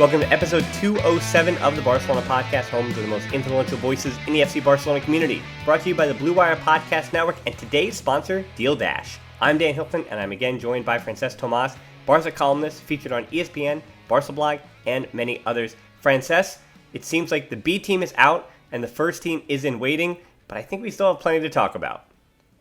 Welcome to episode 207 of the Barcelona Podcast, home to the most influential voices in the FC Barcelona community. Brought to you by the Blue Wire Podcast Network and today's sponsor, Deal Dash. I'm Dan Hilton, and I'm again joined by Francesc Tomas, Barca columnist featured on ESPN, Barca Blog, and many others. Francesc, it seems like the B team is out and the first team is in waiting, but I think we still have plenty to talk about.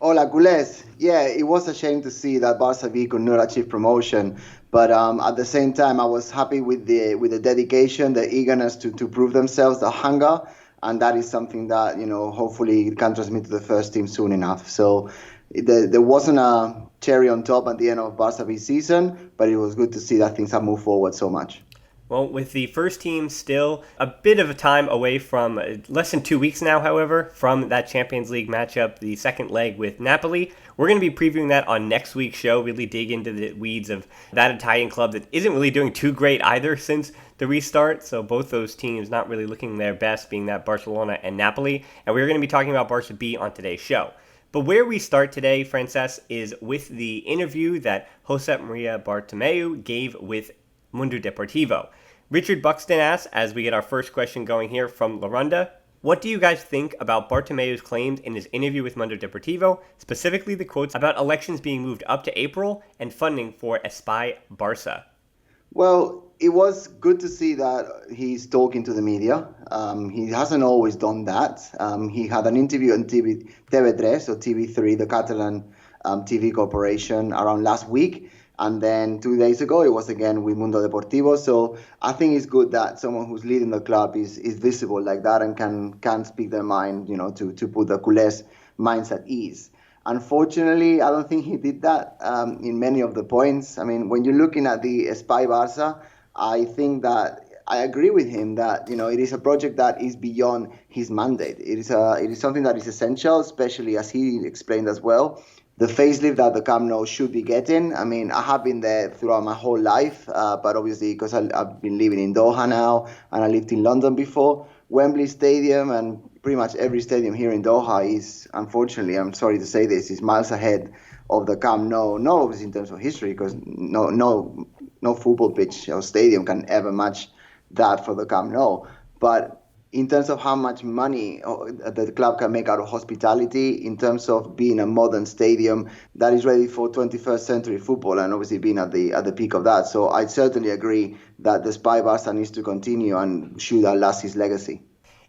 Hola, culés. Yeah, it was a shame to see that Barça B could not achieve promotion, but at the same time, I was happy with the dedication, the eagerness to prove themselves, the hunger, and that is something that hopefully can transmit to the first team soon enough. So there wasn't a cherry on top at the end of Barça B season, but it was good to see that things have moved forward so much. Well, with the first team still a bit of a time away from, less than 2 weeks now, however, from that Champions League matchup, the second leg with Napoli. We're going to be previewing that on next week's show, really dig into the weeds of that Italian club that isn't really doing too great either since the restart. So both those teams not really looking their best, being that Barcelona and Napoli. And we're going to be talking about Barça B on today's show. But where we start today, Francesc, is with the interview that Josep Maria Bartomeu gave with Mundo Deportivo. Richard Buxton asks, as we get our first question going here from La Ronda, what do you guys think about Bartomeu's claims in his interview with Mundo Deportivo, specifically the quotes about elections being moved up to April and funding for Espai Barça? Well, it was good to see that he's talking to the media. He hasn't always done that. He had an interview on TV3, so TV3, the Catalan TV corporation, around last week. And then 2 days ago, it was again with Mundo Deportivo. So I think it's good that someone who's leading the club is visible like that and can speak their mind, to put the culés' minds at ease. Unfortunately, I don't think he did that in many of the points. I mean, when you're looking at the Espai Barça, I think that I agree with him that it is a project that is beyond his mandate. It is something that is essential, especially as he explained as well. The facelift that the Camp Nou should be getting. I mean, I have been there throughout my whole life, but obviously because I've been living in Doha now and I lived in London before, Wembley Stadium and pretty much every stadium here in Doha is, unfortunately, I'm sorry to say this, is miles ahead of the Camp Nou. Not obviously in terms of history, because no football pitch or stadium can ever match that for the Camp Nou. But in terms of how much money the club can make out of hospitality, in terms of being a modern stadium that is ready for 21st century football, and obviously being at the peak of that. So I certainly agree that the Espai Barça needs to continue and should outlast his legacy.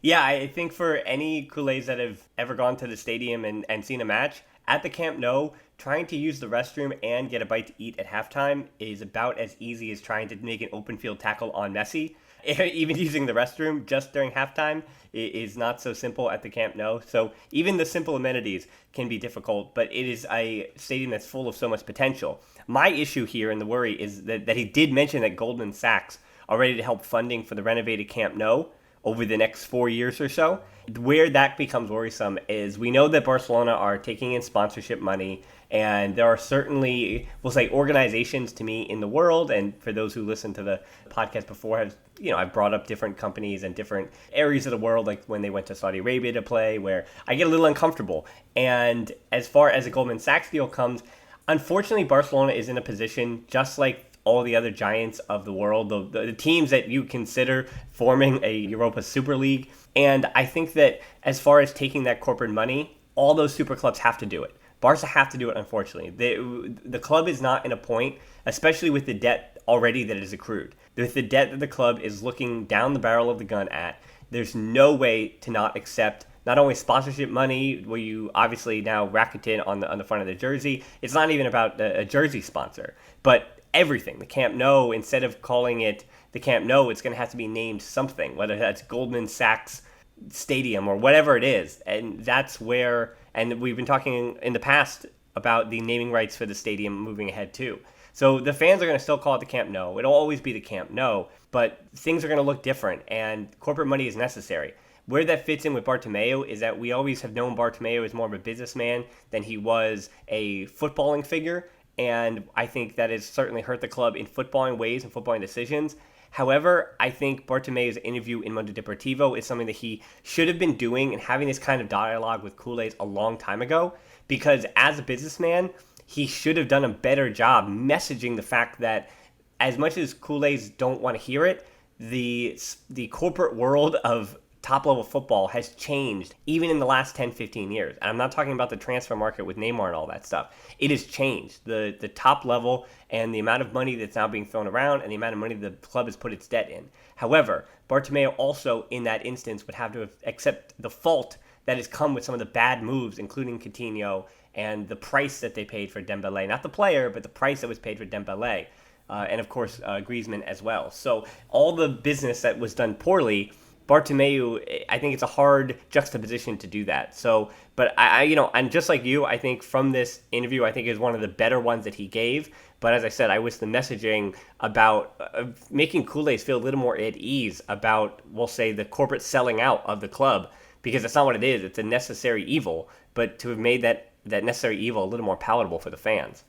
Yeah, I think for any culés that have ever gone to the stadium and seen a match, at the Camp Nou, trying to use the restroom and get a bite to eat at halftime is about as easy as trying to make an open field tackle on Messi. Even using the restroom just during halftime is not so simple at the Camp Nou. So even the simple amenities can be difficult, but it is a stadium that's full of so much potential. My issue here and the worry is that he did mention that Goldman Sachs are ready to help funding for the renovated Camp Nou over the next 4 years or so. Where that becomes worrisome is we know that Barcelona are taking in sponsorship money, and there are certainly, we'll say, organizations to me in the world, and for those who listen to the podcast before, I've brought up different companies and different areas of the world, like when they went to Saudi Arabia to play, where I get a little uncomfortable. And as far as the Goldman Sachs deal comes, unfortunately, Barcelona is in a position just like all the other giants of the world, the teams that you consider forming a Europa Super League. And I think that as far as taking that corporate money, all those super clubs have to do it. Barca have to do it, unfortunately. The club is not in a point, especially with the debt already that is accrued. With the debt that the club is looking down the barrel of the gun at, there's no way to not accept not only sponsorship money, where you obviously now Rakuten on the front of the jersey. It's not even about a jersey sponsor, but everything. The Camp Nou, instead of calling it the Camp Nou, it's going to have to be named something, whether that's Goldman Sachs Stadium or whatever it is. And that's where, and we've been talking in the past about the naming rights for the stadium moving ahead too. So the fans are going to still call it the Camp Nou. It'll always be the Camp Nou, but things are going to look different, and corporate money is necessary. Where that fits in with Bartomeu is that we always have known Bartomeu as more of a businessman than he was a footballing figure, and I think that has certainly hurt the club in footballing ways and footballing decisions. However, I think Bartomeu's interview in Mundo Deportivo is something that he should have been doing and having this kind of dialogue with culés a long time ago, because as a businessman, he should have done a better job messaging the fact that as much as culés don't want to hear it, the corporate world of top level football has changed even in the last 10, 15 years. And I'm not talking about the transfer market with Neymar and all that stuff. It has changed. The top level and the amount of money that's now being thrown around and the amount of money the club has put its debt in. However, Bartomeu also in that instance would have to accept the fault that has come with some of the bad moves, including Coutinho and the price that they paid for Dembele. Not the player, but the price that was paid for Dembele. And of course, Griezmann as well. So all the business that was done poorly, Bartomeu, I think it's a hard juxtaposition to do that. So, but and just like you, I think from this interview, I think is one of the better ones that he gave. But as I said, I wish the messaging about making Culés feel a little more at ease about, we'll say, the corporate selling out of the club, because that's not what it is. It's a necessary evil, but to have made that necessary evil a little more palatable for the fans.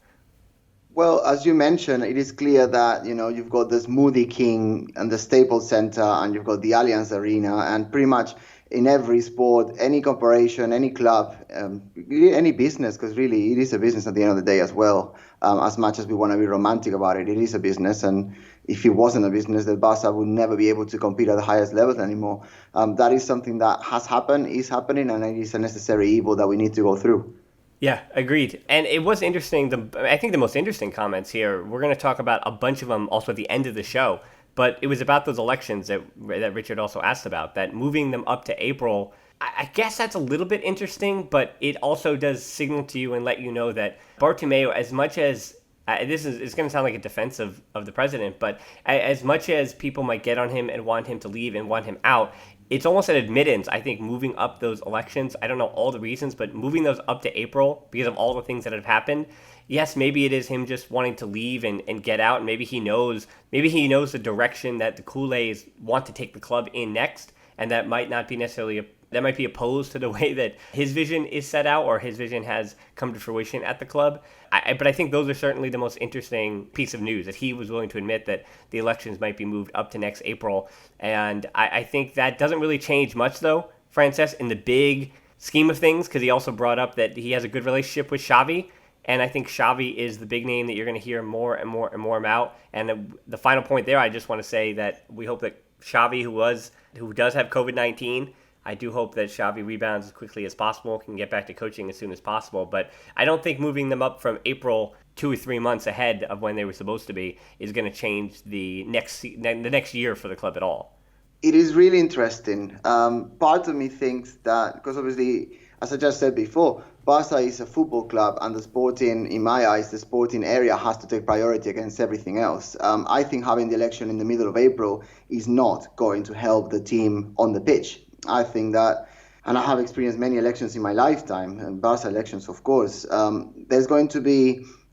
Well, as you mentioned, it is clear that, you've got this Smoothie King and the Staples Center, and you've got the Allianz Arena, and pretty much in every sport, any corporation, any club, any business, because really it is a business at the end of the day as well. As much as we want to be romantic about it, it is a business, and if it wasn't a business, the Barca would never be able to compete at the highest levels anymore. That is something that has happened, is happening, and it is a necessary evil that we need to go through. Yeah, agreed. And it was interesting. I think the most interesting comments here, we're going to talk about a bunch of them also at the end of the show, but it was about those elections that Richard also asked about, that moving them up to April. I guess that's a little bit interesting, but it also does signal to you and let you know that Bartomeu, as much as it's going to sound like a defense of the president, but as much as people might get on him and want him to leave and want him out, it's almost an admittance, I think, moving up those elections. I don't know all the reasons, but moving those up to April because of all the things that have happened. Yes, maybe it is him just wanting to leave and get out, and maybe he knows the direction that the Culés want to take the club in next, and that might not be necessarily that might be opposed to the way that his vision is set out or his vision has come to fruition at the club. But I think those are certainly the most interesting piece of news, that he was willing to admit that the elections might be moved up to next April. And I think that doesn't really change much, though, Francesc, in the big scheme of things, because he also brought up that he has a good relationship with Xavi. And I think Xavi is the big name that you're going to hear more and more and more about. And the final point there, I just want to say that we hope that Xavi, who does have COVID-19, I do hope that Xavi rebounds as quickly as possible, can get back to coaching as soon as possible. But I don't think moving them up from April 2 or 3 months ahead of when they were supposed to be is going to change the next year for the club at all. It is really interesting. Part of me thinks that, because obviously, as I just said before, Barca is a football club, and in my eyes, the sporting area has to take priority against everything else. I think having the election in the middle of April is not going to help the team on the pitch. I think that, and I have experienced many elections in my lifetime, and Barca elections, of course.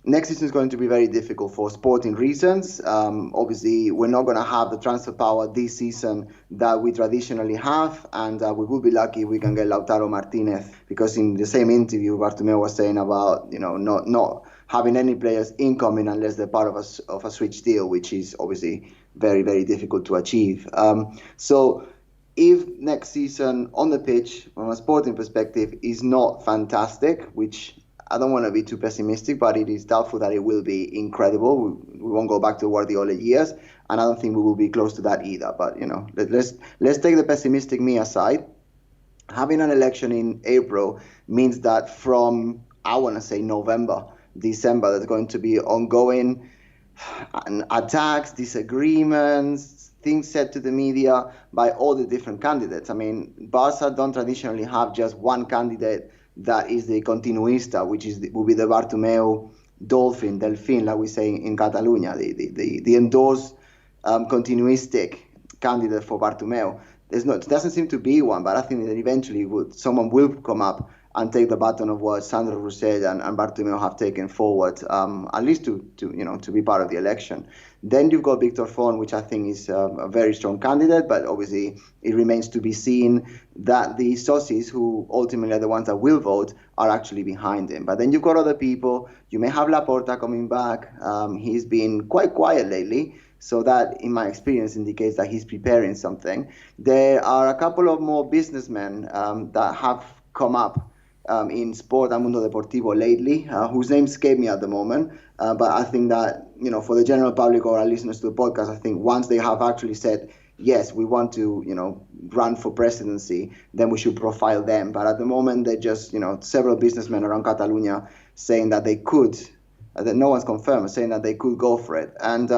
Next season is going to be very difficult for sporting reasons. Obviously, we're not going to have the transfer power this season that we traditionally have, and we will be lucky if we can get Lautaro Martínez, because in the same interview, Bartomeu was saying about not having any players incoming unless they're part of a switch deal, which is obviously very, very difficult to achieve. So if next season on the pitch, from a sporting perspective, is not fantastic, which I don't want to be too pessimistic, but it is doubtful that it will be incredible. We won't go back to Guardiola years, and I don't think we will be close to that either. But let's take the pessimistic me aside. Having an election in April means that from, I want to say, November, December, there's going to be ongoing attacks, disagreements, things said to the media by all the different candidates. I mean, Barca don't traditionally have just one candidate that is the continuista, which will be the Bartomeu Delfin, like we say in Catalonia, the endorsed continuistic candidate for Bartomeu. It doesn't seem to be one, but I think that eventually someone will come up and take the baton of what Sandro Rosell and Bartomeu have taken forward, at least to be part of the election. Then you've got Victor Font, which I think is a very strong candidate, but obviously it remains to be seen that the socies, who ultimately are the ones that will vote, are actually behind him. But then you've got other people. You may have Laporta coming back. He's been quite quiet lately, so that, in my experience, indicates that he's preparing something. There are a couple of more businessmen that have come up in sport and Mundo Deportivo lately, whose names escape me at the moment. But I think that, for the general public or our listeners to the podcast, I think once they have actually said, yes, we want to, run for presidency, then we should profile them. But at the moment, they're just, several businessmen around Catalonia saying that they could, that no one's confirmed, saying that they could go for it. And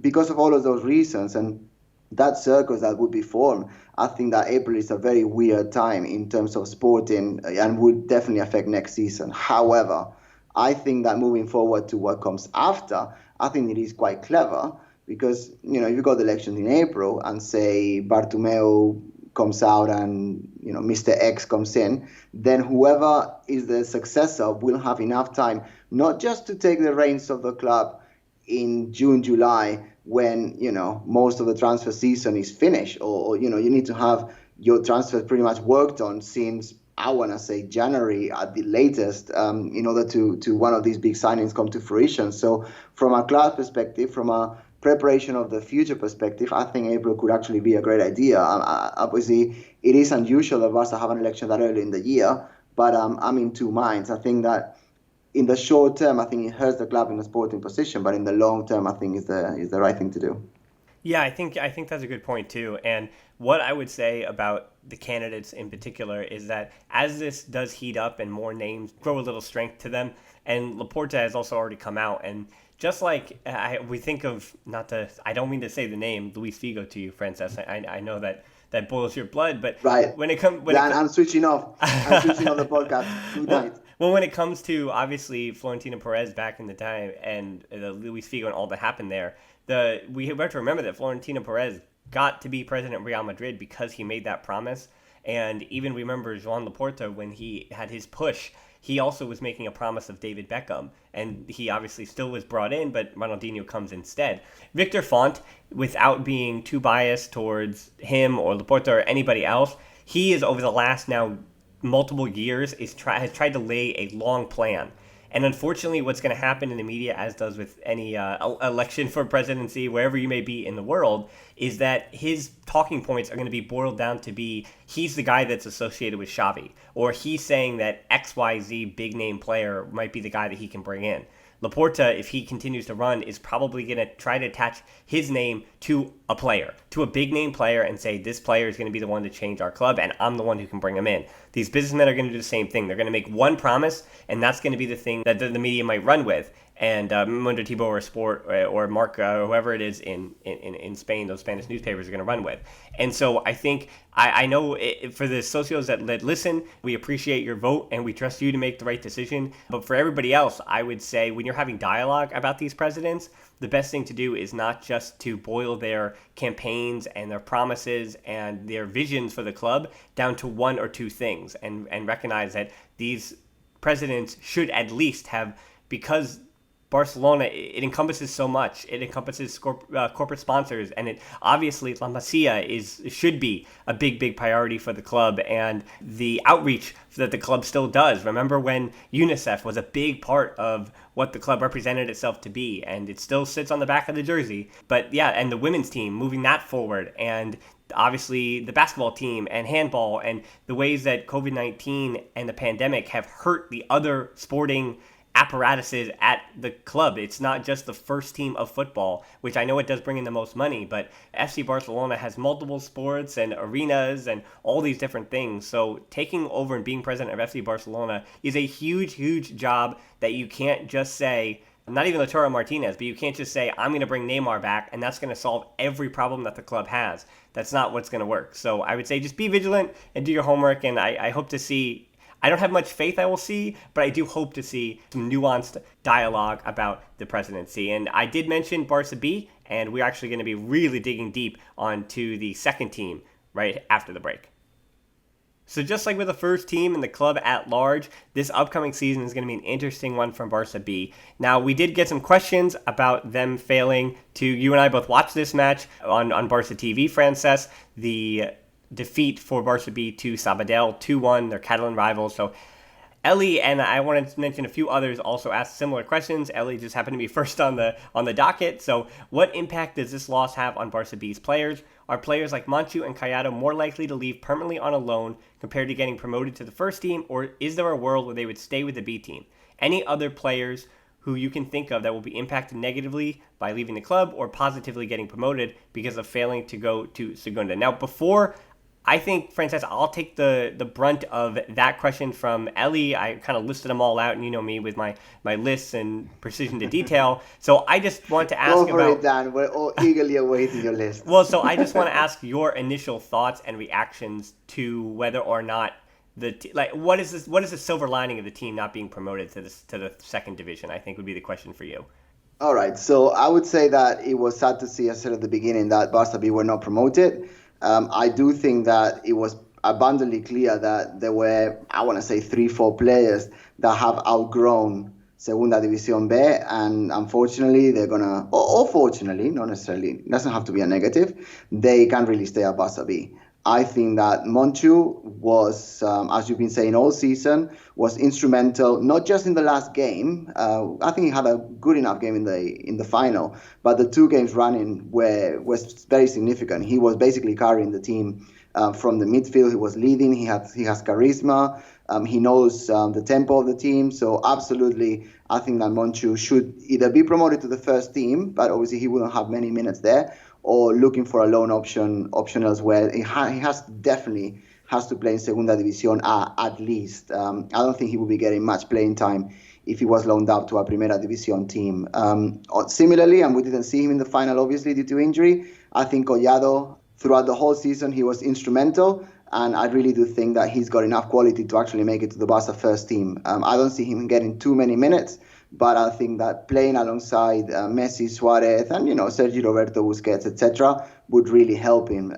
because of all of those reasons and that circus that would be formed, I think that April is a very weird time in terms of sporting and would definitely affect next season. However, I think that moving forward to what comes after, I think it is quite clever because, if you got the election in April and say Bartomeu comes out and, Mr. X comes in, then whoever is the successor will have enough time, not just to take the reins of the club in June, July, when, most of the transfer season is finished, or you need to have your transfer pretty much worked on since, I want to say, January at the latest, in order to one of these big signings come to fruition. So from a club perspective, from a preparation of the future perspective, I think April could actually be a great idea. Obviously, it is unusual that Barca have an election that early in the year, but I'm in two minds. I think that in the short term, I think it hurts the club in the sporting position, but in the long term, I think is the right thing to do. Yeah, I think that's a good point too. And what I would say about the candidates in particular is that as this does heat up and more names grow a little strength to them, and Laporta has also already come out, and just like we think of, I don't mean to say the name Luis Figo to you, Francesc. I know that boils your blood, but right. when it comes, I'm switching off. I'm switching off the podcast. Good night. Well, when it comes to obviously Florentino Perez back in the time and the Luis Figo and all that happened there, we have to remember that Florentino Perez got to be president of Real Madrid because he made that promise. And even remember Joan Laporta, when he had his push, he also was making a promise of David Beckham. And he obviously still was brought in, but Ronaldinho comes instead. Victor Font, without being too biased towards him or Laporta or anybody else, he is over the last now multiple years has tried to lay a long plan. And unfortunately, what's going to happen in the media, as does with any election for presidency, wherever you may be in the world, is that his talking points are going to be boiled down to be he's the guy that's associated with Xavi, or he's saying that XYZ big name player might be the guy that he can bring in. Laporta, if he continues to run, is probably going to try to attach his name to a player, to a big name player, and say this player is going to be the one to change our club, and I'm the one who can bring him in. These businessmen are going to do the same thing. They're going to make one promise, and that's going to be the thing that the media might run with. And Mundo Deportivo or Sport or Marca or whoever it is in Spain, those Spanish newspapers are going to run with. And so I think, I know for the socios that listen, we appreciate your vote and we trust you to make the right decision. But for everybody else, I would say when you're having dialogue about these presidents, the best thing to do is not just to boil their campaigns and their promises and their visions for the club down to one or two things, and recognize that these presidents should at least have, because Barcelona, it encompasses so much. It encompasses corporate sponsors, and it obviously La Masia should be a big priority for the club, and the outreach that the club still does. Remember when UNICEF was a big part of what the club represented itself to be, and it still sits on the back of the jersey. But yeah, and the women's team, moving that forward, and obviously the basketball team and handball, and the ways that COVID-19 and the pandemic have hurt the other sporting apparatuses at the club. It's not just the first team of football, which I know it does bring in the most money, but FC Barcelona has multiple sports and arenas and all these different things. So taking over and being president of FC Barcelona is a huge job that you can't just say, not even Lautaro Martínez, but you can't just say, I'm going to bring Neymar back and that's going to solve every problem that the club has. That's not what's going to work. So I would say just be vigilant and do your homework, and I hope to see, I don't have much faith I will see, but I do hope to see some nuanced dialogue about the presidency. And I did mention Barça B, and we're actually going to be really digging deep onto the second team right after the break. So just like with the first team and the club at large, this upcoming season is going to be an interesting one from Barça B. Now, we did get some questions about them failing to, you and I both watched this match on Barça TV, Francesc, the defeat for Barça B to Sabadell 2-1, their Catalan rivals. So Ellie, and I wanted to mention a few others, also asked similar questions. Ellie just happened to be first on the docket. So what impact does this loss have on Barça B's players? Are players like Manchu and Callado more likely to leave permanently on a loan compared to getting promoted to the first team, or is there a world where they would stay with the B team? Any other players who you can think of that will be impacted negatively by leaving the club or positively getting promoted because of failing to go to Segunda. Now, before I think, Francesc, I'll take the brunt of that question from Ellie. I kind of listed them all out, and you know me with my lists and precision to detail. So I just want to ask Go for about... it, Dan. We're all eagerly awaiting your list. Well, so I just want to ask your initial thoughts and reactions to whether or not what is the silver lining of the team not being promoted to the second division, I think would be the question for you. All right. So I would say that it was sad to see, as I said at the beginning, that Barça B were not promoted. I do think that it was abundantly clear that there were, I want to say, 3-4 players that have outgrown Segunda División B, and unfortunately, they're going to, or fortunately, not necessarily, it doesn't have to be a negative, they can't really stay at Barça B. I think that Monchu was, as you've been saying all season, was instrumental, not just in the last game. I think he had a good enough game in the final, but the 2 games running was very significant. He was basically carrying the team from the midfield. He was leading. He has charisma. He knows the tempo of the team. So absolutely, I think that Monchu should either be promoted to the first team, but obviously he wouldn't have many minutes there, or looking for a loan option elsewhere. He definitely has to play in Segunda División at least. I don't think he will be getting much playing time if he was loaned out to a Primera División team. Similarly, and we didn't see him in the final, obviously, due to injury, I think Collado, throughout the whole season, he was instrumental, and I really do think that he's got enough quality to actually make it to the Barça first team. I don't see him getting too many minutes, but I think that playing alongside Messi, Suarez, and Sergio Roberto Busquets, etc., would really help him.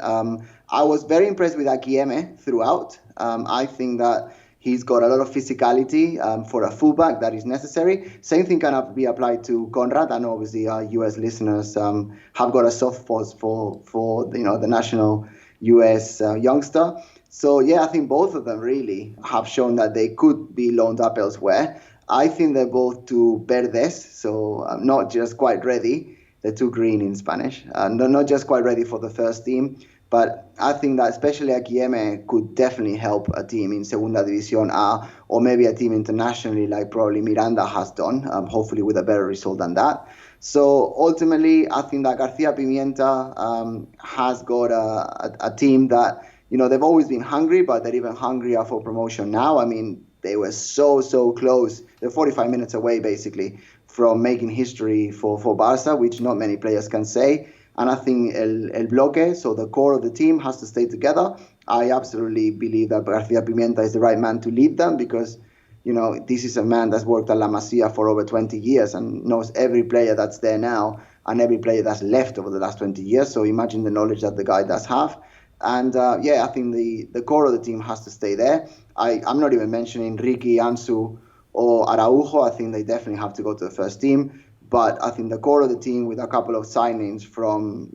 I was very impressed with Akieme throughout. I think that he's got a lot of physicality for a fullback that is necessary. Same thing can be applied to Conrad. I know obviously our US listeners have got a soft spot for the national US youngster. So yeah, I think both of them really have shown that they could be loaned up elsewhere. I think they're both too verdes, so not just quite ready. They're too green in Spanish. They're not just quite ready for the first team. But I think that especially Akieme could definitely help a team in Segunda División A, or maybe a team internationally like probably Miranda has done, hopefully with a better result than that. So ultimately, I think that García Pimienta has got a team that, they've always been hungry, but they're even hungrier for promotion now. I mean, they were so close. They're 45 minutes away, basically, from making history for Barça, which not many players can say. And I think El Bloque, so the core of the team, has to stay together. I absolutely believe that García Pimienta is the right man to lead them because, this is a man that's worked at La Masia for over 20 years and knows every player that's there now and every player that's left over the last 20 years. So imagine the knowledge that the guy does have. And I think the core of the team has to stay there. I'm not even mentioning Ricky, Ansu, or Araujo. I think they definitely have to go to the first team. But I think the core of the team with a couple of signings from,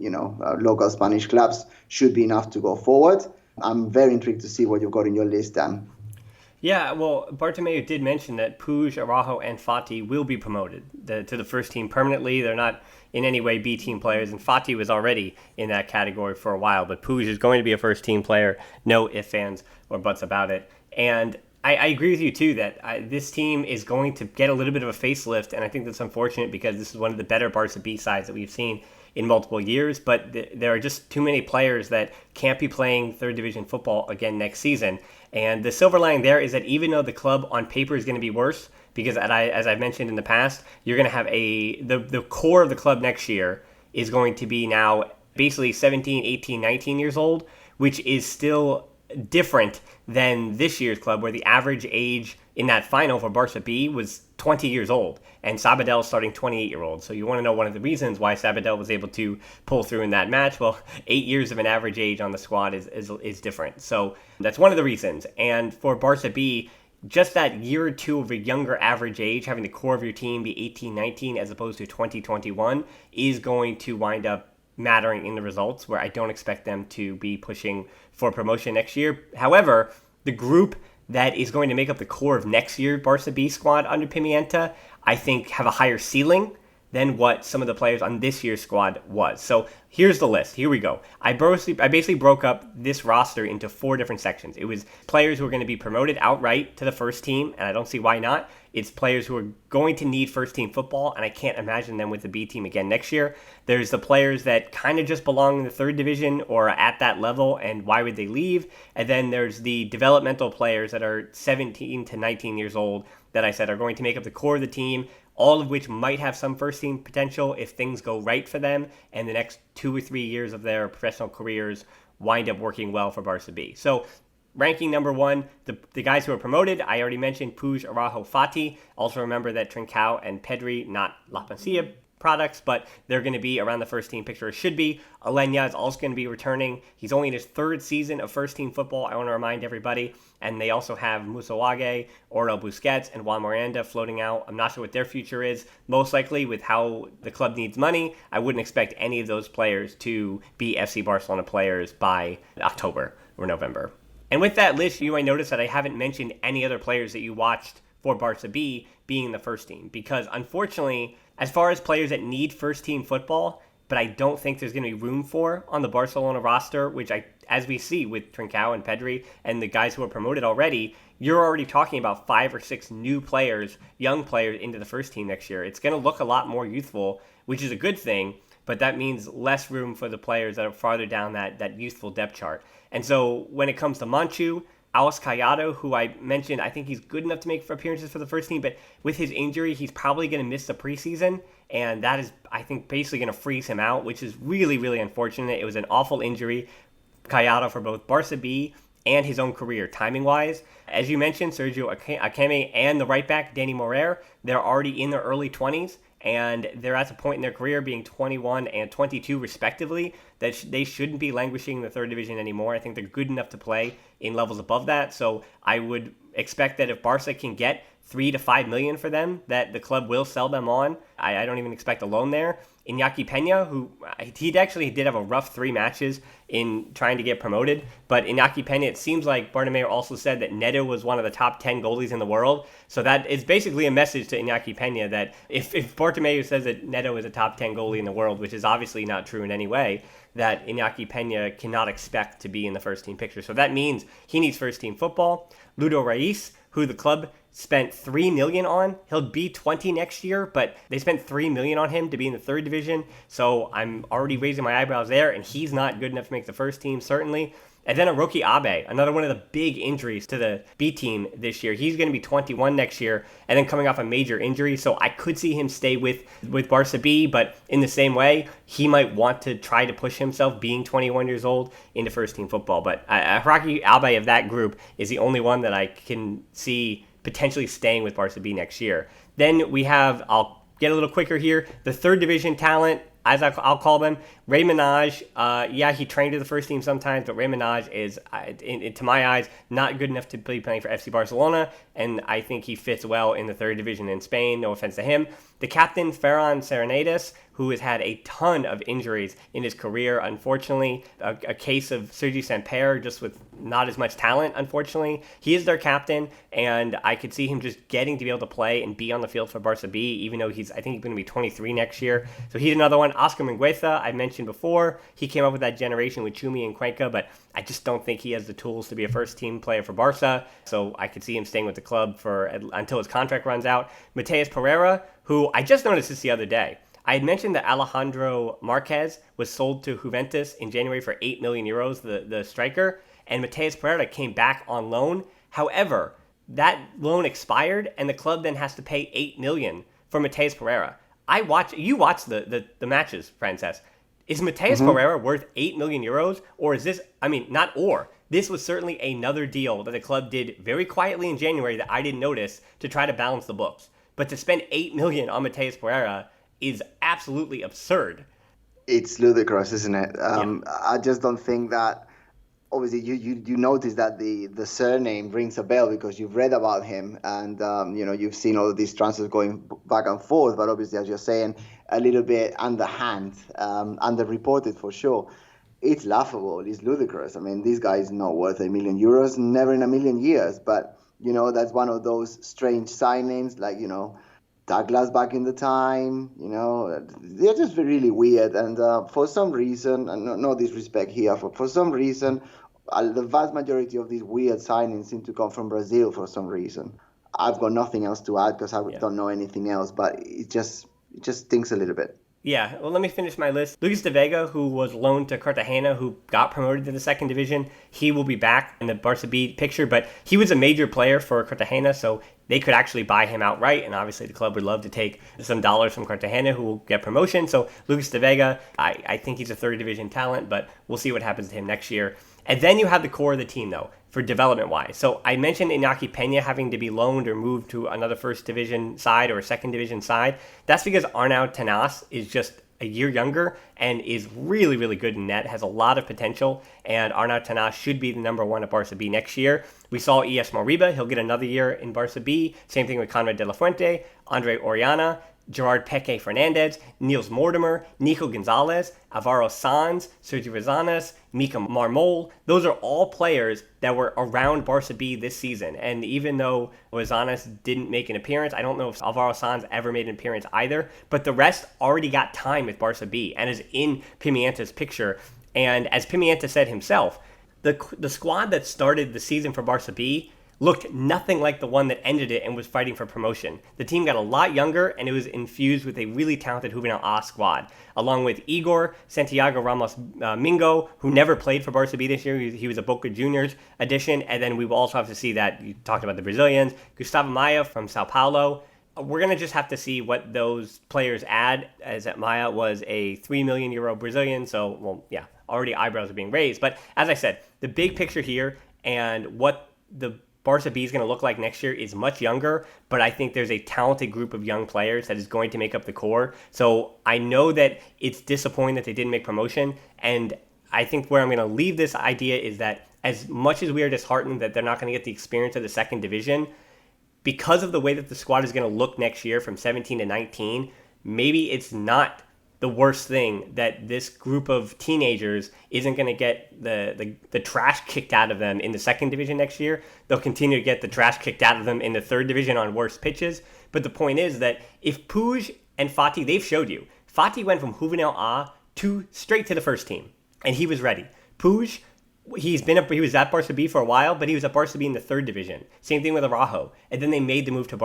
local Spanish clubs should be enough to go forward. I'm very intrigued to see what you've got in your list, Dan. Yeah, well, Bartomeu did mention that Puig, Araujo, and Fati will be promoted to the first team permanently. They're not in any way B team players, and Fati was already in that category for a while. But Puig is going to be a first team player, no ifs, ands, or buts about it. And I agree with you, too, that this team is going to get a little bit of a facelift, and I think that's unfortunate because this is one of the better Barça B sides that we've seen in multiple years, but there are just too many players that can't be playing third division football again next season. And the silver lining there is that even though the club on paper is going to be worse, because as I've mentioned in the past, you're going to have the core of the club next year is going to be now basically 17, 18, 19 years old, which is still different than this year's club, where the average age in that final for Barça B was 20 years old, and Sabadell starting 28-year-old. So you want to know one of the reasons why Sabadell was able to pull through in that match? Well, 8 years of an average age on the squad is different. So that's one of the reasons. And for Barça B, just that year or two of a younger average age, having the core of your team be 18, 19 as opposed to 20, 21, is going to wind up mattering in the results, where I don't expect them to be pushing for promotion next year. However, the group that is going to make up the core of next year's Barça B squad under Pimienta, I think have a higher ceiling than what some of the players on this year's squad was. So here's the list. Here we go. I basically broke up this roster into 4 different sections. It was players who are going to be promoted outright to the first team, and I don't see why not. It's players who are going to need first team football, and I can't imagine them with the B team again next year. There's the players that kind of just belong in the 3rd division or at that level, and why would they leave? And then there's the developmental players that are 17 to 19 years old that I said are going to make up the core of the team, all of which might have some first team potential if things go right for them and the next 2 or 3 years of their professional careers wind up working well for Barça B. So ranking number 1, the guys who are promoted, I already mentioned Puig, Araujo, Fati. Also remember that Trincao and Pedri, not La Masia products, but they're going to be around the first team picture, or should be. Alenya is also going to be returning. He's only in his 3rd season of first team football, I want to remind everybody. And they also have Musawage, Orel Busquets, and Juan Miranda floating out. I'm not sure what their future is. Most likely, with how the club needs money, I wouldn't expect any of those players to be FC Barcelona players by October or November. And with that list, you might notice that I haven't mentioned any other players that you watched for Barça B being in the first team. Because unfortunately, as far as players that need first team football, but I don't think there's going to be room for on the Barcelona roster, which as we see with Trincao and Pedri and the guys who are promoted already, you're already talking about 5 or 6 new players, young players into the first team next year. It's going to look a lot more youthful, which is a good thing, but that means less room for the players that are farther down that youthful depth chart. And so when it comes to Manchu, Alex Callado, who I mentioned, I think he's good enough to make appearances for the first team, but with his injury, he's probably going to miss the preseason, and that is, I think, basically going to freeze him out, which is really, really unfortunate. It was an awful injury, Callado, for both Barça B and his own career, timing-wise. As you mentioned, Sergio Akeme and the right back, Danny Morer, they're already in their early 20s, and they're at a point in their career, being 21 and 22 respectively, that they shouldn't be languishing in the 3rd division anymore. I think they're good enough to play in levels above that, so I would expect that if Barca can get 3 to 5 million for them, that the club will sell them on. I don't even expect a loan there. Iñaki Peña, who he actually did have a rough 3 matches in trying to get promoted, but Iñaki Peña, it seems like Bartomeu also said that Neto was one of the top 10 goalies in the world. So that is basically a message to Iñaki Peña that if Bartomeu says that Neto is a top 10 goalie in the world, which is obviously not true in any way, that Iñaki Peña cannot expect to be in the first team picture. So that means he needs first team football. Ludo Reis, who the club spent $3 million on. He'll be 20 next year, but they spent $3 million on him to be in the 3rd division. So I'm already raising my eyebrows there, and he's not good enough to make the first team, certainly. And then Hiroki Abe, another one of the big injuries to the B team this year. He's going to be 21 next year, and then coming off a major injury. So I could see him stay with Barça B, but in the same way, he might want to try to push himself, being 21 years old, into first team football. But Hiroki Abe of that group is the only one that I can see potentially staying with Barça B next year. Then we have, I'll get a little quicker here, the 3rd division talent, as I'll call them, Ray Minaj. Yeah, he trained to the first team sometimes, but Ray Minaj is, to my eyes, not good enough to be playing for FC Barcelona, and I think he fits well in the 3rd division in Spain, no offense to him. The captain, Ferran Serenades, who has had a ton of injuries in his career, unfortunately. A case of Sergi Samper, just with not as much talent, unfortunately. He is their captain, and I could see him just getting to be able to play and be on the field for Barça B, even though I think he's going to be 23 next year. So he's another one. Oscar Mingueza, I mentioned before. He came up with that generation with Chumi and Cuenca, but I just don't think he has the tools to be a first-team player for Barça, so I could see him staying with the club until his contract runs out. Mateus Pereira, who I just noticed this the other day. I had mentioned that Alejandro Marquez was sold to Juventus in January for 8 million euros, the striker, and Mateus Pereira came back on loan. However, that loan expired, and the club then has to pay 8 million for Mateus Pereira. You watch the matches, Francesc. Is Mateus Pereira worth 8 million euros, or is this, this was certainly another deal that the club did very quietly in January that I didn't notice to try to balance the books. But to spend 8 million on Mateus Pereira is absolutely absurd. It's ludicrous, isn't it? I just don't think that. Obviously, you notice that the surname rings a bell because you've read about him, and you've seen all of these transfers going back and forth. But obviously, as you're saying, a little bit underhand, underreported for sure. It's laughable. It's ludicrous. I mean, this guy is not worth 1 million euros, never in a million years. But that's one of those strange signings, like Douglas back in the time, they're just really weird. And for some reason, and no disrespect here, for some reason, the vast majority of these weird signings seem to come from Brazil for some reason. I've got nothing else to add because I don't know anything else, but it just stinks a little bit. Yeah, well, let me finish my list. Lucas de Vega, who was loaned to Cartagena, who got promoted to the second division, he will be back in the Barça B picture, but he was a major player for Cartagena, so they could actually buy him outright, and obviously the club would love to take some dollars from Cartagena, who will get promotion. So Lucas de Vega, I think he's a third division talent, but we'll see what happens to him next year. And then you have the core of the team, though, for development-wise. So I mentioned Iñaki Peña having to be loaned or moved to another first division side or a second division side. That's because Arnau Tenas is just a year younger and is really, really good in net, has a lot of potential, and Arnau Tenas should be the number one at Barça B next year. We saw ES Moriba, he'll get another year in Barça B. Same thing with Conrad de la Fuente, Andre Oriana, Gerard Peque Fernandez, Niels Mortimer, Nico Gonzalez, Alvaro Sanz, Sergio Rosanas, Mika Marmol. Those are all players that were around Barça B this season. And even though Rosanas didn't make an appearance, I don't know if Alvaro Sanz ever made an appearance either, but the rest already got time with Barça B and is in Pimienta's picture. And as Pimienta said himself, the squad that started the season for Barça B looked nothing like the one that ended it and was fighting for promotion. The team got a lot younger, and it was infused with a really talented Juvenil A squad, along with Igor, Santiago Ramos Mingo, who never played for Barça B this year. He was a Boca Juniors addition, and then we will also have to see that, you talked about the Brazilians, Gustavo Maia from Sao Paulo. We're going to just have to see what those players add, as that Maia was a €3 million Brazilian, so, well, yeah, already eyebrows are being raised. But as I said, the big picture here and what the Barça B is going to look like next year is much younger, but I think there's a talented group of young players that is going to make up the core. So I know that it's disappointing that they didn't make promotion, and I think where I'm going to leave this idea is that as much as we are disheartened that they're not going to get the experience of the second division, because of the way that the squad is going to look next year from 17 to 19, maybe it's not the worst thing that this group of teenagers isn't going to get the trash kicked out of them in the second division next year. They'll continue to get the trash kicked out of them in the third division on worse pitches. But the point is that if Puig and Fati, they've showed you. Fati went from Juvenil A straight to the first team, and he was ready. Puig, he was at Barça B for a while, but he was at Barça B in the third division. Same thing with Araujo. And then they made the move to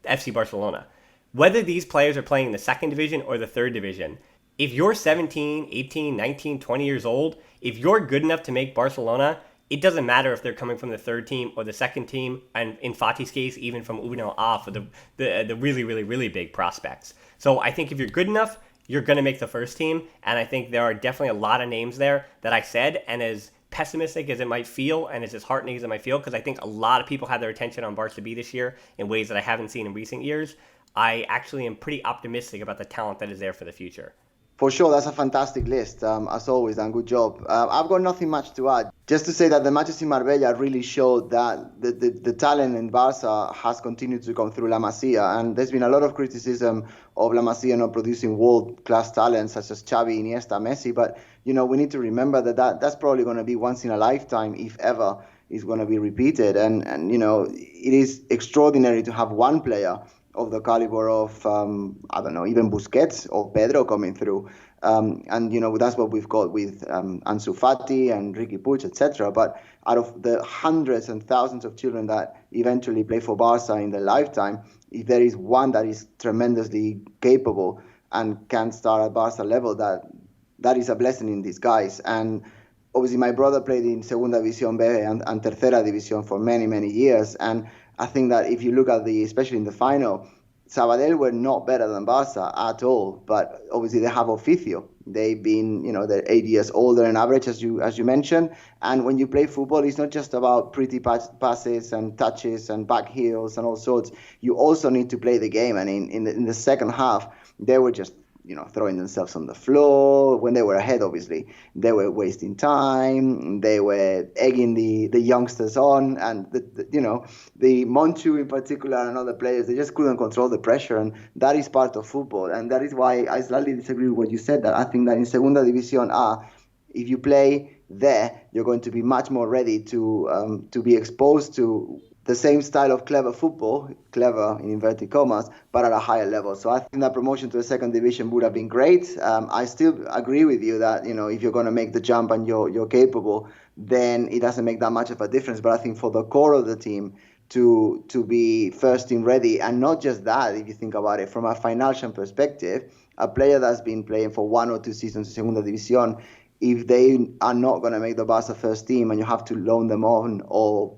FC Barcelona. Whether these players are playing in the second division or the third division, if you're 17, 18, 19, 20 years old, if you're good enough to make Barcelona, it doesn't matter if they're coming from the third team or the second team, and in Fati's case, even from Juvenil A for the really, really, really big prospects. So I think if you're good enough, you're going to make the first team, and I think there are definitely a lot of names there that I said, and as pessimistic as it might feel and as disheartening as it might feel, because I think a lot of people had their attention on Barça B this year in ways that I haven't seen in recent years, I actually am pretty optimistic about the talent that is there for the future. For sure, that's a fantastic list, as always, and good job. I've got nothing much to add. Just to say that the matches in Marbella really showed that the talent in Barca has continued to come through La Masia, and there's been a lot of criticism of La Masia not producing world-class talent such as Xavi, Iniesta, Messi, but we need to remember that's probably going to be once in a lifetime, if ever, is going to be repeated, and it is extraordinary to have one player of the caliber of, even Busquets or Pedro coming through. And that's what we've got with Ansu Fati and Ricky Puig, etc. But out of the hundreds and thousands of children that eventually play for Barca in their lifetime, if there is one that is tremendously capable and can start at Barca level, that is a blessing in disguise. And obviously my brother played in Segunda División B and Tercera División for many, many years. And I think that if you look at especially in the final, Sabadell were not better than Barca at all, but obviously they have Oficio. They've been, they're 8 years older on average, as you mentioned. And when you play football, it's not just about pretty passes and touches and back heels and all sorts. You also need to play the game. And in the second half, they were just throwing themselves on the floor when they were ahead. Obviously, they were wasting time. They were egging the youngsters on, and the Monchu in particular and other players, they just couldn't control the pressure, and that is part of football. And that is why I slightly disagree with what you said. That I think that in Segunda División A, if you play there, you're going to be much more ready to be exposed to the same style of clever football, clever in inverted commas, but at a higher level. So I think that promotion to the second division would have been great. I still agree with you that, if you're going to make the jump and you're capable, then it doesn't make that much of a difference. But I think for the core of the team to be first team ready, and not just that, if you think about it from a financial perspective, a player that's been playing for 1 or 2 seasons in Segunda División, if they are not going to make the Barca first team and you have to loan them on or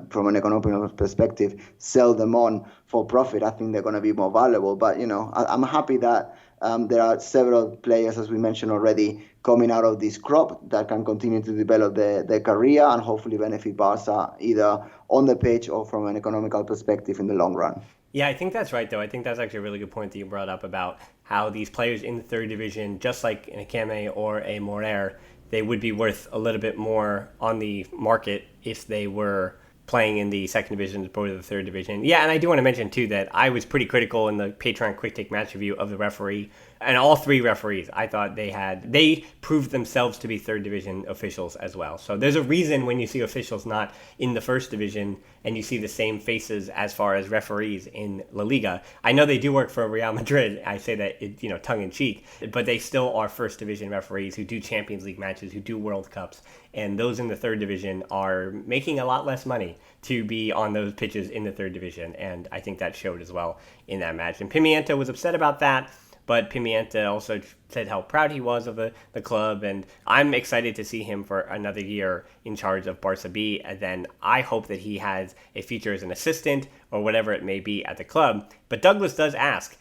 from an economic perspective, sell them on for profit, I think they're going to be more valuable. But, I'm happy that there are several players, as we mentioned already, coming out of this crop that can continue to develop their career and hopefully benefit Barca either on the pitch or from an economical perspective in the long run. Yeah, I think that's right, though. I think that's actually a really good point that you brought up about how these players in the third division, just like an Akeme or a Morer, they would be worth a little bit more on the market if they were playing in the second division as opposed to the third division. Yeah, and I do want to mention, too, that I was pretty critical in the Patreon Quick Take match review of the referee. And all three referees, I thought they proved themselves to be third division officials as well. So there's a reason when you see officials not in the first division and you see the same faces as far as referees in La Liga. I know they do work for Real Madrid. I say that, tongue in cheek, but they still are first division referees who do Champions League matches, who do World Cups. And those in the third division are making a lot less money to be on those pitches in the third division. And I think that showed as well in that match. And Pimienta was upset about that. But Pimienta also said how proud he was of the club, and I'm excited to see him for another year in charge of Barça B, and then I hope that he has a future as an assistant or whatever it may be at the club. But Douglas does ask,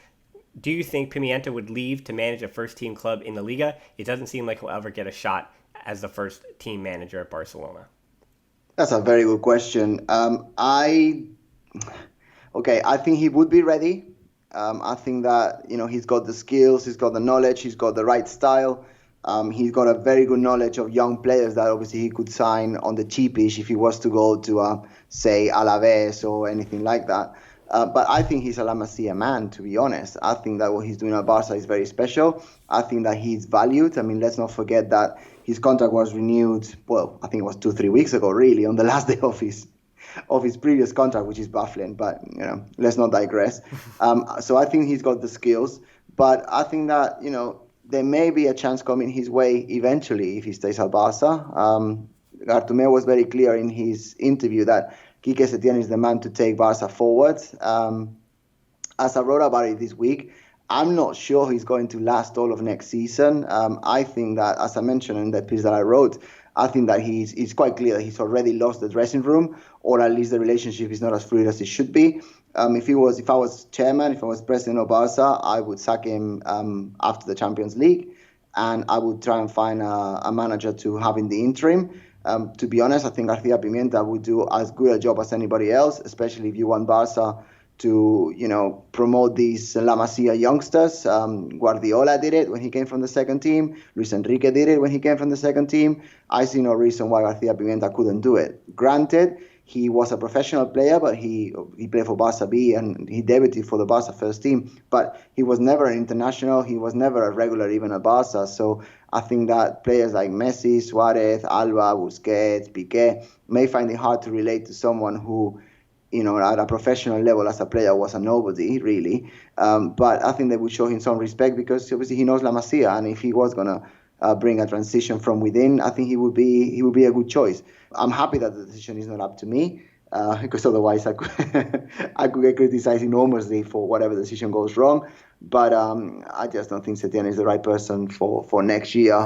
do you think Pimienta would leave to manage a first-team club in the Liga? It doesn't seem like he'll ever get a shot as the first-team manager at Barcelona. That's a very good question. I think he would be ready. I think that, he's got the skills, he's got the knowledge, he's got the right style. He's got a very good knowledge of young players that obviously he could sign on the cheapish if he was to go to, say, Alaves or anything like that. But I think he's a La Masia man, to be honest. I think that what he's doing at Barca is very special. I think that he's valued. I mean, let's not forget that his contract was renewed, I think it was 2-3 weeks ago, really, on the last day of his previous contract, which is baffling, but let's not digress. So I think he's got the skills, but I think that there may be a chance coming his way eventually if he stays at Barca. Bartomeu was very clear in his interview that Quique Setién is the man to take Barca forward. As I wrote about it this week, I'm not sure he's going to last all of next season. I think that, as I mentioned in the piece that I wrote, I think that it's quite clear that he's already lost the dressing room, or at least the relationship is not as fluid as it should be. If I was chairman, if I was president of Barca, I would sack him after the Champions League, and I would try and find a manager to have in the interim. To be honest, I think García Pimienta would do as good a job as anybody else, especially if you want Barca to, promote these La Masia youngsters. Guardiola did it when he came from the second team. Luis Enrique did it when he came from the second team. I see no reason why García Pimienta couldn't do it. Granted, he was a professional player, but he played for Barça B and he debuted for the Barca first team. But he was never an international. He was never a regular even at Barca. So I think that players like Messi, Suarez, Alba, Busquets, Piqué may find it hard to relate to someone who, at a professional level as a player was a nobody, really. But I think they would show him some respect because obviously he knows La Masia, and if he was going to bring a transition from within, I think he would be a good choice. I'm happy that the decision is not up to me, because otherwise I could get criticized enormously for whatever decision goes wrong. But I just don't think Setién is the right person for next year.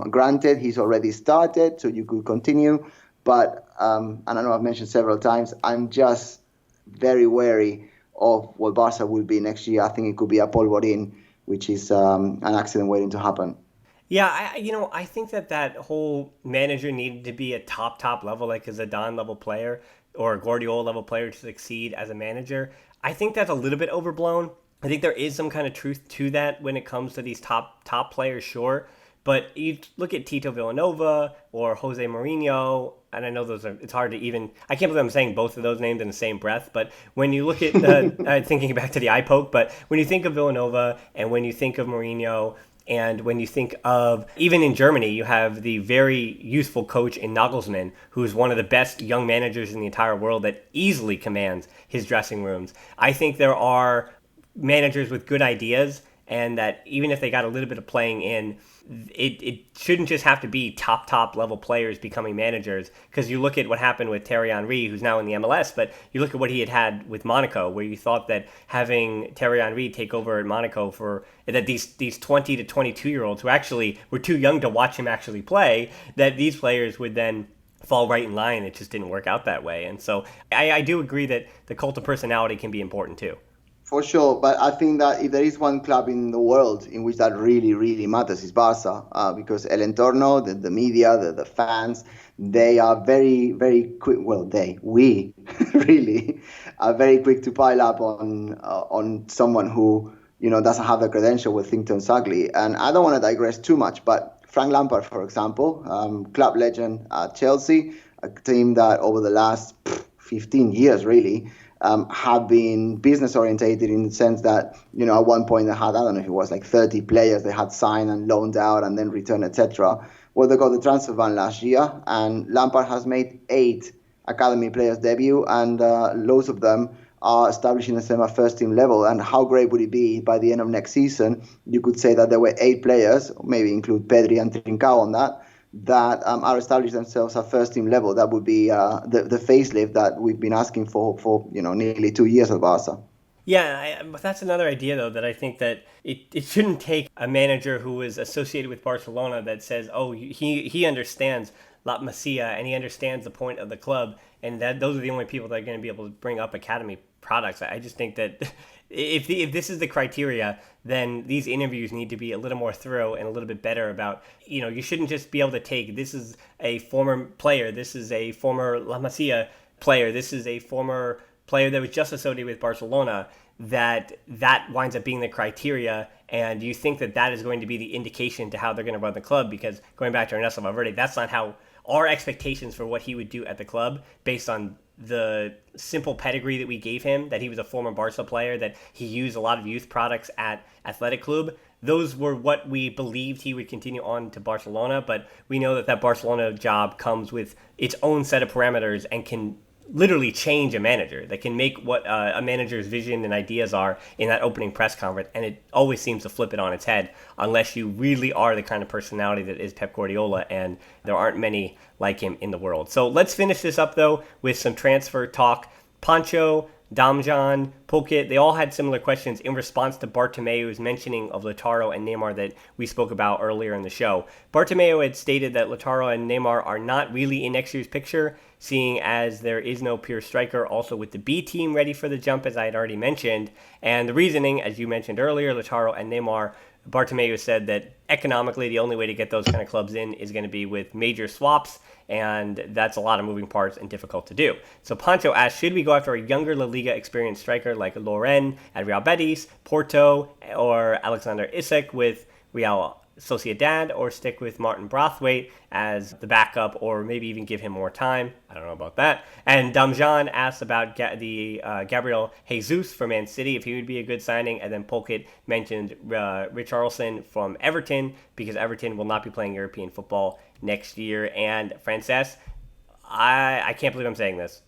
Granted, he's already started, so you could continue. But, and I know I've mentioned several times, I'm just very wary of what Barca will be next year. I think it could be a polvorín, which is an accident waiting to happen. Yeah, I think that whole manager needed to be a top level, like a Zidane level player or a Guardiola level player to succeed as a manager. I think that's a little bit overblown. I think there is some kind of truth to that when it comes to these top players, sure. But you look at Tito Villanova or Jose Mourinho, and I know it's hard to even, I can't believe I'm saying both of those names in the same breath, but when you look at, thinking back to the eye poke, but when you think of Villanova and when you think of Mourinho And when you think of, even in Germany, you have the very youthful coach in Nagelsmann, who's one of the best young managers in the entire world that easily commands his dressing rooms. I think there are managers with good ideas, and that even if they got a little bit of playing in, it shouldn't just have to be top level players becoming managers. Because you look at what happened with Thierry Henry, who's now in the MLS, but you look at what he had with Monaco, where you thought that having Thierry Henry take over at Monaco for that these 20 to 22-year-olds who actually were too young to watch him actually play, that these players would then fall right in line. It just didn't work out that way. And so I do agree that the cult of personality can be important too. For sure, but I think that if there is one club in the world in which that really, really matters, is Barca, because El Entorno, the media, the fans, they are very, very quick. Well, we really are very quick to pile up on someone who doesn't have the credential with think turns ugly. And I don't want to digress too much, but Frank Lampard, for example, club legend at Chelsea, a team that over the last 15 years really. Have been business orientated in the sense that, at one point they had, I don't know if it was like 30 players they had signed and loaned out and then returned, etc. Well, they got the transfer ban last year, and Lampard has made 8 academy players debut, and loads of them are establishing themselves at first team level. And how great would it be by the end of next season? You could say that there were 8 players, maybe include Pedri and Trincao on that are establishing themselves at first team level. That would be the facelift that we've been asking for nearly 2 years at Barca. Yeah, but that's another idea, though, that I think that it shouldn't take a manager who is associated with Barcelona that says, oh, he understands La Masia and he understands the point of the club, and that those are the only people that are going to be able to bring up academy products. I just think that if this is the criteria, then these interviews need to be a little more thorough and a little bit better about, you shouldn't just be able to take, this is a former player, this is a former La Masia player, this is a former player that was just associated with Barcelona, that winds up being the criteria, and you think that is going to be the indication to how they're going to run the club. Because going back to Ernesto Valverde, that's not how our expectations for what he would do at the club, based on the simple pedigree that we gave him, that he was a former Barca player, that he used a lot of youth products at Athletic Club. Those were what we believed he would continue on to Barcelona, but we know that Barcelona job comes with its own set of parameters and can literally change a manager, that can make what a manager's vision and ideas are in that opening press conference, and it always seems to flip it on its head unless you really are the kind of personality that is Pep Guardiola, and there aren't many like him in the world. So let's finish this up, though, with some transfer talk. Pancho, Damjan, Pulkit, they all had similar questions in response to Bartomeu's mentioning of Lautaro and Neymar that we spoke about earlier in the show. Bartomeu had stated that Lautaro and Neymar are not really in next year's picture, seeing as there is no pure striker, also with the B team ready for the jump, as I had already mentioned. And the reasoning, as you mentioned earlier, Lautaro and Neymar, Bartomeu said that economically the only way to get those kind of clubs in is going to be with major swaps, and that's a lot of moving parts and difficult to do. So Pancho asked, should we go after a younger La Liga experienced striker like Loren at Real Betis, Porto, or Alexander Isak with Real Sociedad, or stick with Martin Braithwaite as the backup, or maybe even give him more time? I don't know about that. And Damjan asked about Gabriel Jesus for Man City, if he would be a good signing. And then Polkit mentioned Richarlison from Everton, because Everton will not be playing European football next year. And Francesc, I can't believe I'm saying this.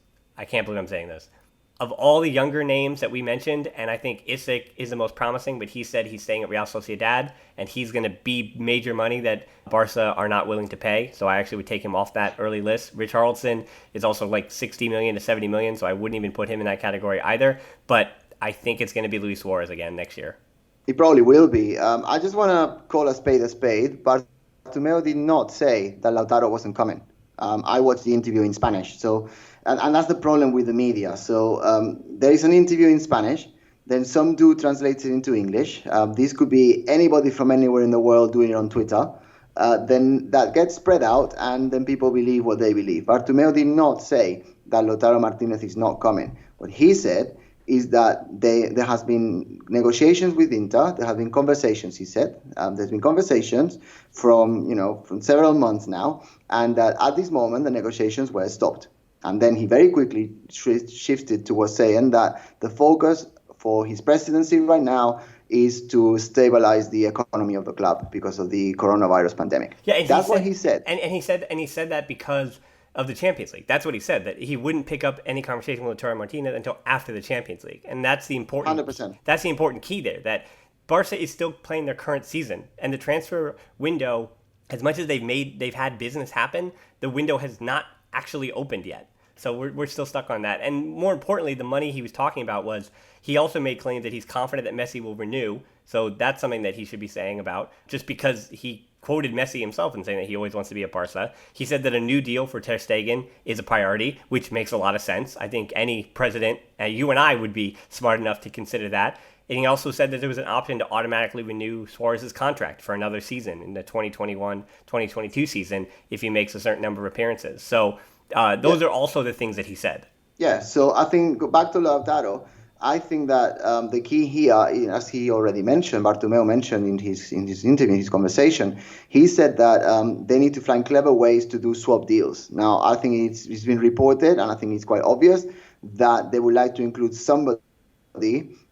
Of all the younger names that we mentioned, and I think Isak is the most promising, but he said he's staying at Real Sociedad, and he's going to be major money that Barca are not willing to pay. So I actually would take him off that early list. Richarlison is also like 60 million to 70 million, so I wouldn't even put him in that category either. But I think it's going to be Luis Suarez again next year. He probably will be. I just want to call a spade a spade. Bartomeu did not say that Lautaro wasn't coming. I watched the interview in Spanish, so and that's the problem with the media. So there is an interview in Spanish, then some do translate it into English. This could be anybody from anywhere in the world doing it on Twitter. Then that gets spread out, and then people believe what they believe. Bartomeu did not say that Lautaro Martínez is not coming. What he said is that there has been negotiations with Inter. There have been conversations, he said. There's been conversations from several months now, and that at this moment the negotiations were stopped. And then he very quickly shifted towards saying that the focus for his presidency right now is to stabilize the economy of the club because of the coronavirus pandemic. Yeah, and that's what he said. And he said that because of the Champions League. That's what he said, that he wouldn't pick up any conversation with Lautaro Martínez until after the Champions League. And that's the important 100%. That's the important key there, that Barca is still playing their current season, and the transfer window, as much as they've had business happen, the window has not actually opened yet. So we're still stuck on that. And more importantly, the money he was talking about was, he also made claims that he's confident that Messi will renew. So that's something that he should be saying about, just because he quoted Messi himself in saying that he always wants to be at Barca. He said that a new deal for Ter Stegen is a priority, which makes a lot of sense. I think any president, you and I, would be smart enough to consider that. And he also said that there was an option to automatically renew Suarez's contract for another season in the 2021-2022 season if he makes a certain number of appearances. So those are also the things that he said. Yeah, so I think, back to Lautaro, I think that the key here, as he already mentioned, Bartomeu mentioned in his interview, in his conversation, he said that they need to find clever ways to do swap deals. Now, I think it's been reported, and I think it's quite obvious, that they would like to include somebody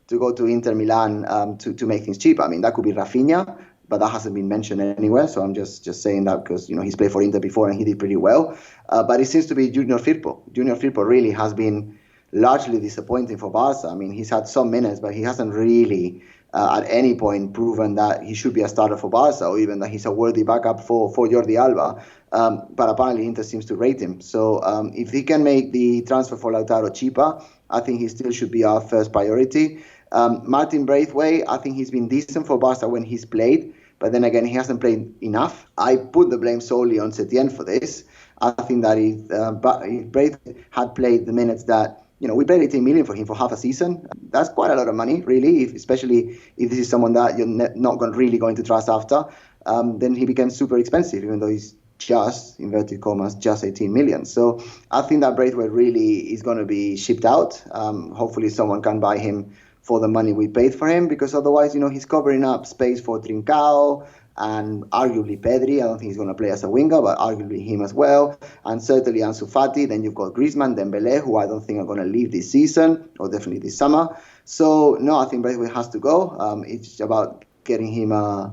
to go to Inter Milan to make things cheaper. I mean, that could be Rafinha, but that hasn't been mentioned anywhere. So I'm just saying that because, he's played for Inter before and he did pretty well. But it seems to be Junior Firpo. Junior Firpo really has been largely disappointing for Barca. I mean, he's had some minutes, but he hasn't really at any point proven that he should be a starter for Barca, or even that he's a worthy backup for Jordi Alba. But apparently Inter seems to rate him. So if he can make the transfer for Lautaro cheaper, I think he still should be our first priority. Martin Braithwaite, I think he's been decent for Barca when he's played, but then again, he hasn't played enough. I put the blame solely on Setien for this. I think that if Braithwaite had played the minutes that, we paid 18 million for him for half a season. That's quite a lot of money, really, especially if this is someone that you're not really going to trust after. Then he becomes super expensive, even though he's just, inverted commas, just 18 million. So I think that Braithwaite really is going to be shipped out. Hopefully someone can buy him for the money we paid for him, because otherwise, he's covering up space for Trincao and arguably Pedri. I don't think he's going to play as a winger, but arguably him as well. And certainly Ansu Fati. Then you've got Griezmann, Dembele, who I don't think are going to leave this season, or definitely this summer. So, no, I think Braithwaite has to go. It's about getting him a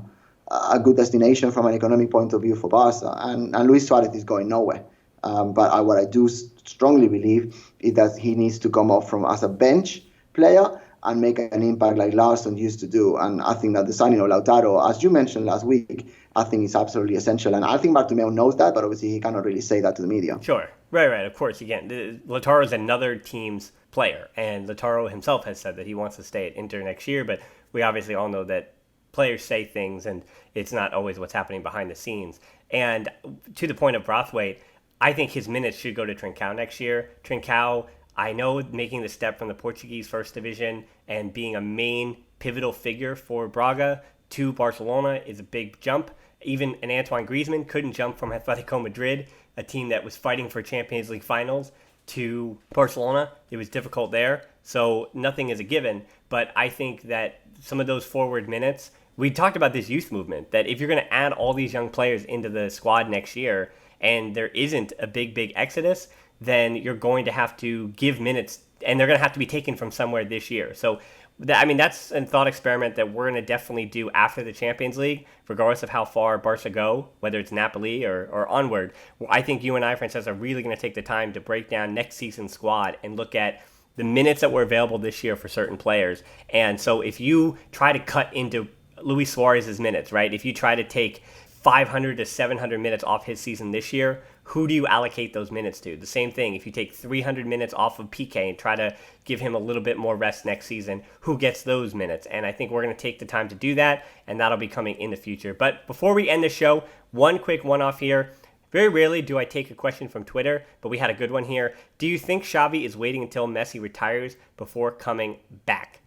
good destination from an economic point of view for Barca. And Luis Suarez is going nowhere. But what I do strongly believe is that he needs to come off from as a bench player and make an impact like Larsson used to do. And I think that the signing of Lautaro, as you mentioned last week, I think is absolutely essential. And I think Bartomeu knows that, but obviously he cannot really say that to the media. Sure. Right. Of course, again, Lautaro is another team's player. And Lautaro himself has said that he wants to stay at Inter next year. But we obviously all know that players say things, and it's not always what's happening behind the scenes. And to the point of Braithwaite, I think his minutes should go to Trincao next year. Trincao, I know, making the step from the Portuguese First Division and being a main pivotal figure for Braga to Barcelona is a big jump. Even an Antoine Griezmann couldn't jump from Atletico Madrid, a team that was fighting for Champions League finals, to Barcelona. It was difficult there, so nothing is a given. But I think that some of those forward minutes, we talked about this youth movement, that if you're going to add all these young players into the squad next year and there isn't a big exodus, then you're going to have to give minutes, and they're going to have to be taken from somewhere this year. So, that's a thought experiment that we're going to definitely do after the Champions League, regardless of how far Barca go, whether it's Napoli or onward. I think you and I, Francesc, are really going to take the time to break down next season's squad and look at the minutes that were available this year for certain players. And so if you try to cut into Luis Suarez's minutes, right, if you try to take 500 to 700 minutes off his season this year, who do you allocate those minutes to? The same thing, if you take 300 minutes off of Piqué and try to give him a little bit more rest next season, who gets those minutes? And I think we're going to take the time to do that, and that'll be coming in the future. But before we end the show, one quick one-off here. Very rarely do I take a question from Twitter, but we had a good one here. Do you think Xavi is waiting until Messi retires before coming back?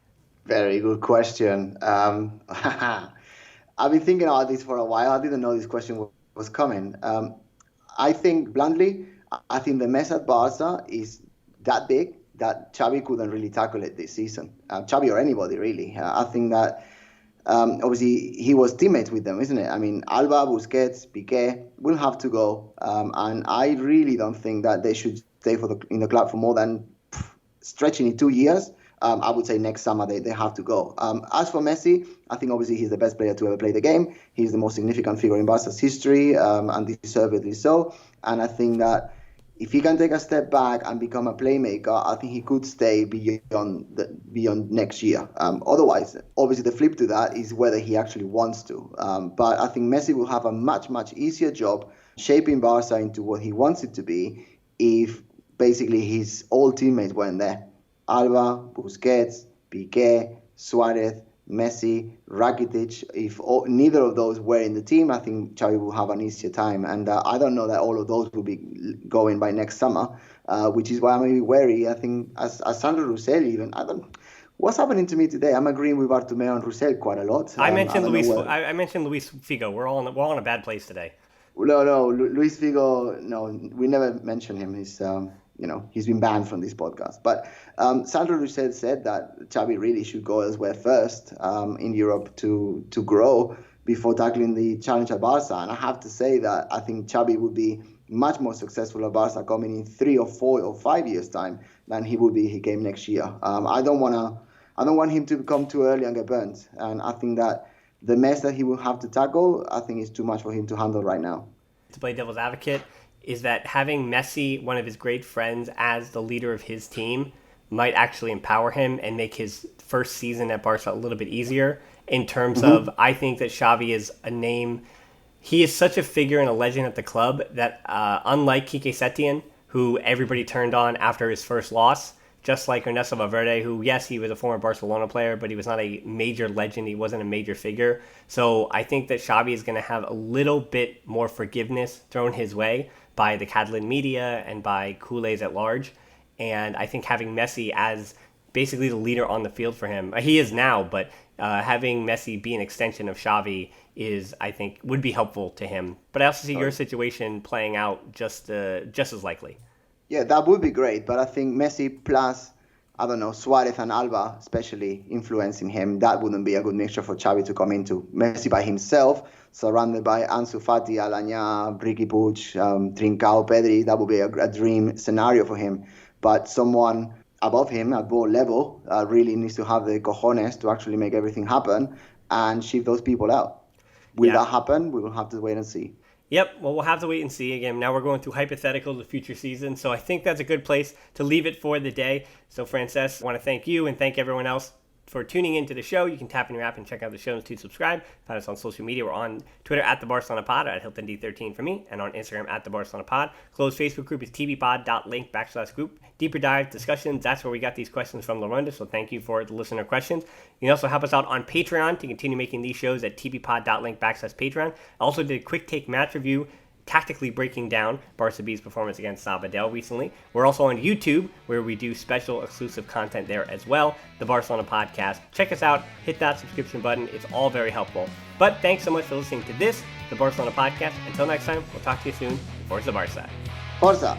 Very good question. I've been thinking about this for a while. I didn't know this question was coming. I think, bluntly, I think the mess at Barca is that big that Xavi couldn't really tackle it this season. Xavi or anybody, really. I think that, obviously, he was teammates with them, isn't it? I mean, Alba, Busquets, Piqué will have to go. And I really don't think that they should stay in the club for more than, stretching it 2 years. I would say next summer they have to go. As for Messi, I think obviously he's the best player to ever play the game. He's the most significant figure in Barca's history, and deservedly so. And I think that if he can take a step back and become a playmaker, I think he could stay beyond next year. Otherwise, obviously the flip to that is whether he actually wants to. But I think Messi will have a much easier job shaping Barca into what he wants it to be if basically his old teammates weren't there. Alba, Busquets, Piqué, Suarez, Messi, Rakitic. If neither of those were in the team, I think Xavi will have an easier time. And I don't know that all of those will be going by next summer, which is why I'm maybe wary. I think as Sandro Roussel even, what's happening to me today? I'm agreeing with Bartomeu and Roussel quite a lot. I mentioned Luis Figo. We're all in a bad place today. No, Luis Figo. No, we never mentioned him. He's been banned from this podcast. But Sandro Roussel said that Xavi really should go elsewhere first in Europe to grow before tackling the challenge at Barca. And I have to say that I think Xavi would be much more successful at Barca coming in 3 or 4 or 5 years' time than he will be if he came next year. I don't want him to come too early and get burnt. And I think that the mess that he will have to tackle, I think is too much for him to handle right now. To play devil's advocate, is that having Messi, one of his great friends, as the leader of his team might actually empower him and make his first season at Barca a little bit easier in terms of, I think that Xavi is a name. He is such a figure and a legend at the club that unlike Quique Setién, who everybody turned on after his first loss, just like Ernesto Valverde, who, yes, he was a former Barcelona player, but he was not a major legend. He wasn't a major figure. So I think that Xavi is going to have a little bit more forgiveness thrown his way by the Catalan media and by culés at large. And I think having Messi as basically the leader on the field for him, he is now, but having Messi be an extension of Xavi I think, would be helpful to him. But I also see your situation playing out just as likely. Yeah, that would be great. But I think Messi plus, I don't know, Suarez and Alba especially influencing him, that wouldn't be a good mixture for Xavi to come into. Messi by himself, surrounded by Ansu Fati, Alanya, Ricky Puig, Trincao, Pedri, that would be a dream scenario for him. But someone above him at ball level really needs to have the cojones to actually make everything happen and shift those people out. Will that happen? We will have to wait and see. Yep, well, we'll have to wait and see. Again, now we're going through hypotheticals of future seasons, so I think that's a good place to leave it for the day. So, Francesc, I want to thank you and thank everyone else for tuning into the show. You can tap in your app and check out the show notes to subscribe. Find us on social media. We're on Twitter at the Barcelona Pod, at HiltonD13 for me, and on Instagram at the Barcelona Pod. Closed Facebook group is tvpod.link/group. Deeper dive discussions, that's where we got these questions from Lorinda, so thank you for the listener questions. You can also help us out on Patreon to continue making these shows at tvpod.link/Patreon. I also did a quick take match review, tactically breaking down Barça B's performance against Sabadell recently. We're also on YouTube, where we do special exclusive content there as well, the Barcelona Podcast. Check us out, hit that subscription button. It's all very helpful. But thanks so much for listening to this, the Barcelona Podcast. Until next time, we'll talk to you soon. Forza Barça. Forza!